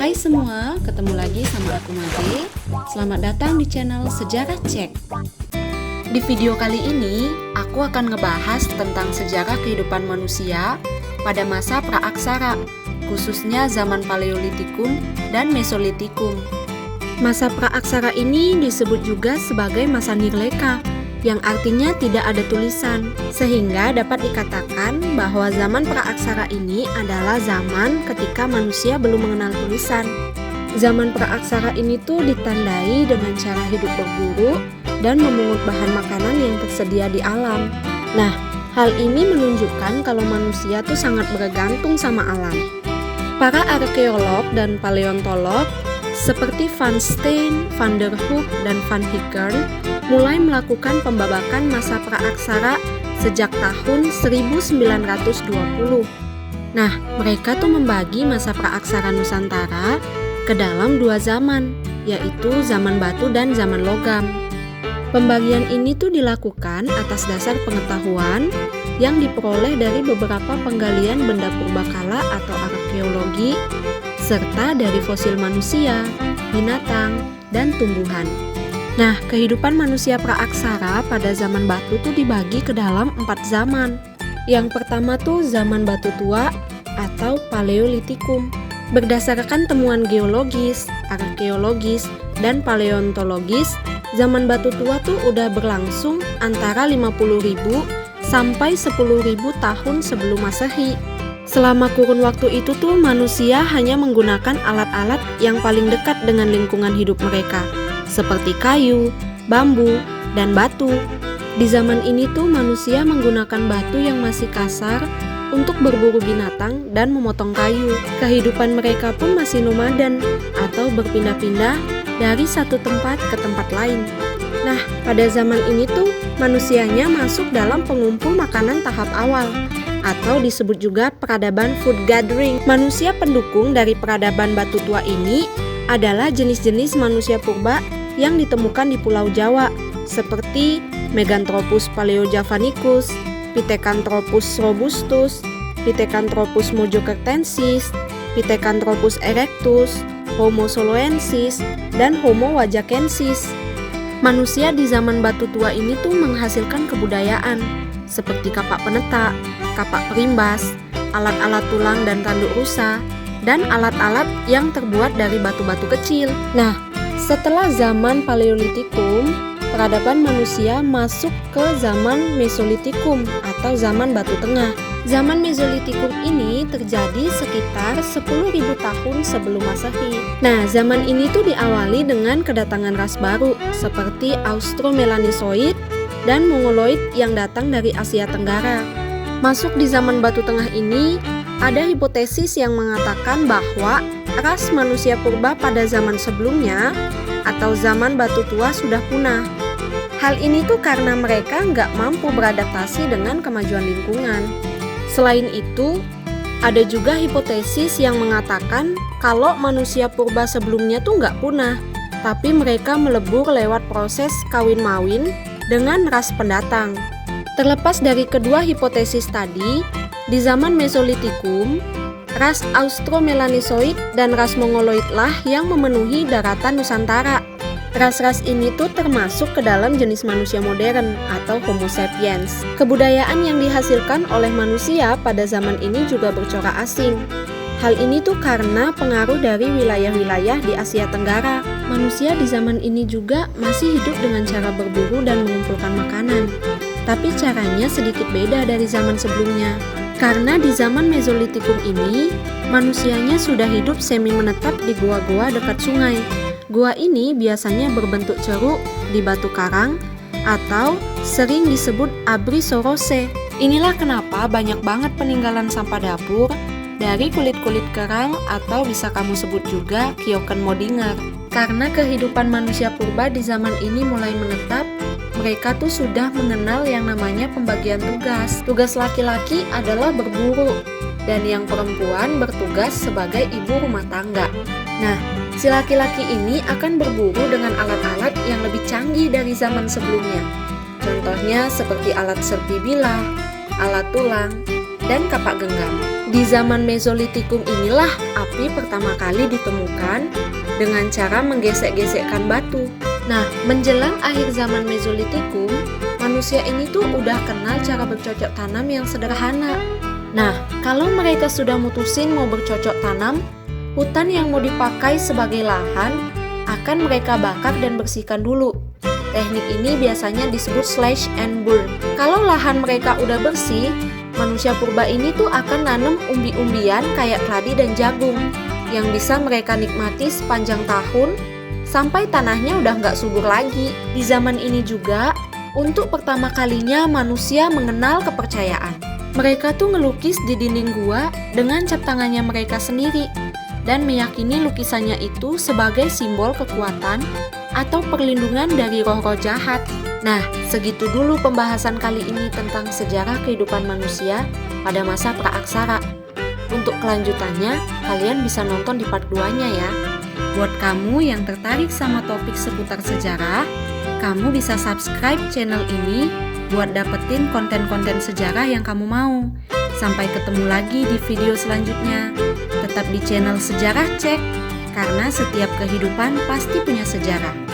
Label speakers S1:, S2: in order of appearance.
S1: Hai semua, ketemu lagi sama aku Made. Selamat datang di channel Sejarah Cek. Di video kali ini, aku akan ngebahas tentang sejarah kehidupan manusia pada masa praaksara, khususnya zaman Paleolitikum dan Mesolitikum. Masa praaksara ini disebut juga sebagai masa Nirleka, yang artinya tidak ada tulisan, sehingga dapat dikatakan bahwa zaman praaksara ini adalah zaman ketika manusia belum mengenal tulisan. Zaman praaksara ini tuh ditandai dengan cara hidup berburu dan memungut bahan makanan yang tersedia di alam. Nah, hal ini menunjukkan kalau manusia tuh sangat bergantung sama alam. Para arkeolog dan paleontolog seperti Van Steen, Van der Hoek, dan Van Hickern mulai melakukan pembabakan masa praaksara sejak tahun 1920. Nah, mereka tuh membagi masa praaksara Nusantara ke dalam dua zaman, yaitu zaman batu dan zaman logam. Pembagian ini tuh dilakukan atas dasar pengetahuan yang diperoleh dari beberapa penggalian benda purbakala atau arkeologi, serta dari fosil manusia, binatang, dan tumbuhan. Nah, kehidupan manusia praaksara pada zaman batu tuh dibagi ke dalam 4 zaman. Yang pertama tuh zaman batu tua atau Paleolitikum. Berdasarkan temuan geologis, arkeologis, dan paleontologis, zaman batu tua tuh udah berlangsung antara 50.000 sampai 10.000 tahun sebelum Masehi. Selama kurun waktu itu tuh manusia hanya menggunakan alat-alat yang paling dekat dengan lingkungan hidup mereka, seperti kayu, bambu, dan batu. Di zaman ini tuh manusia menggunakan batu yang masih kasar untuk berburu binatang dan memotong kayu. Kehidupan mereka pun masih nomaden atau berpindah-pindah dari satu tempat ke tempat lain. Nah, pada zaman ini tuh manusianya masuk dalam pengumpul makanan tahap awal, atau disebut juga peradaban food gathering. Manusia pendukung dari peradaban batu tua ini adalah jenis-jenis manusia purba yang ditemukan di Pulau Jawa, seperti Meganthropus paleojavanicus, Pithecanthropus robustus, Pithecanthropus mojokertensis, Pithecanthropus erectus, Homo soloensis, dan Homo wajakensis. Manusia di zaman batu tua ini tuh menghasilkan kebudayaan seperti kapak penetak, kapak perimbas, alat-alat tulang dan tanduk rusa, dan alat-alat yang terbuat dari batu-batu kecil. Nah, setelah zaman Paleolitikum, peradaban manusia masuk ke zaman Mesolitikum atau zaman Batu Tengah. Zaman Mesolitikum ini terjadi sekitar 10.000 tahun sebelum Masehi. Nah, zaman ini tuh diawali dengan kedatangan ras baru seperti Austromelanisoid dan Mongoloid yang datang dari Asia Tenggara. Masuk di zaman Batu Tengah ini, ada hipotesis yang mengatakan bahwa ras manusia purba pada zaman sebelumnya atau zaman batu tua sudah punah. Hal ini tuh karena mereka nggak mampu beradaptasi dengan kemajuan lingkungan. Selain itu, ada juga hipotesis yang mengatakan kalau manusia purba sebelumnya tuh nggak punah, tapi mereka melebur lewat proses kawin-mawin dengan ras pendatang. Terlepas dari kedua hipotesis tadi, di zaman Mesolitikum, ras Austromelanisoid dan ras Mongoloid lah yang memenuhi daratan Nusantara. Ras-ras ini tuh termasuk ke dalam jenis manusia modern atau Homo sapiens. Kebudayaan yang dihasilkan oleh manusia pada zaman ini juga bercorak asing. Hal ini tuh karena pengaruh dari wilayah-wilayah di Asia Tenggara. Manusia di zaman ini juga masih hidup dengan cara berburu dan mengumpulkan makanan. Tapi caranya sedikit beda dari zaman sebelumnya. Karena di zaman Mesolitikum ini, manusianya sudah hidup semi menetap di gua-gua dekat sungai. Gua ini biasanya berbentuk ceruk di batu karang atau sering disebut abri sorose. Inilah kenapa banyak banget peninggalan sampah dapur dari kulit-kulit kerang atau bisa kamu sebut juga kyoken modinger. Karena kehidupan manusia purba di zaman ini mulai menetap, mereka tuh sudah mengenal yang namanya pembagian tugas. Tugas laki-laki adalah berburu, dan yang perempuan bertugas sebagai ibu rumah tangga. Nah, si laki-laki ini akan berburu dengan alat-alat yang lebih canggih dari zaman sebelumnya. Contohnya seperti alat serpi bilah, alat tulang, dan kapak genggam. Di zaman Mesolitikum inilah api pertama kali ditemukan dengan cara menggesek-gesekkan batu. Nah, menjelang akhir zaman Mesolitikum, manusia ini tuh udah kenal cara bercocok tanam yang sederhana. Nah, kalau mereka sudah mutusin mau bercocok tanam, hutan yang mau dipakai sebagai lahan akan mereka bakar dan bersihkan dulu. Teknik ini biasanya disebut slash and burn. Kalau lahan mereka udah bersih, manusia purba ini tuh akan nanam umbi-umbian kayak keladi dan jagung yang bisa mereka nikmati sepanjang tahun sampai tanahnya udah nggak subur lagi. Di zaman ini juga, untuk pertama kalinya manusia mengenal kepercayaan. Mereka tuh ngelukis di dinding gua dengan cap tangannya mereka sendiri dan meyakini lukisannya itu sebagai simbol kekuatan atau perlindungan dari roh-roh jahat. Nah, segitu dulu pembahasan kali ini tentang sejarah kehidupan manusia pada masa praaksara. Untuk kelanjutannya, kalian bisa nonton di part 2-nya ya. Buat kamu yang tertarik sama topik seputar sejarah, kamu bisa subscribe channel ini buat dapetin konten-konten sejarah yang kamu mau. Sampai ketemu lagi di video selanjutnya. Tetap di channel Sejarah Cek, karena setiap kehidupan pasti punya sejarah.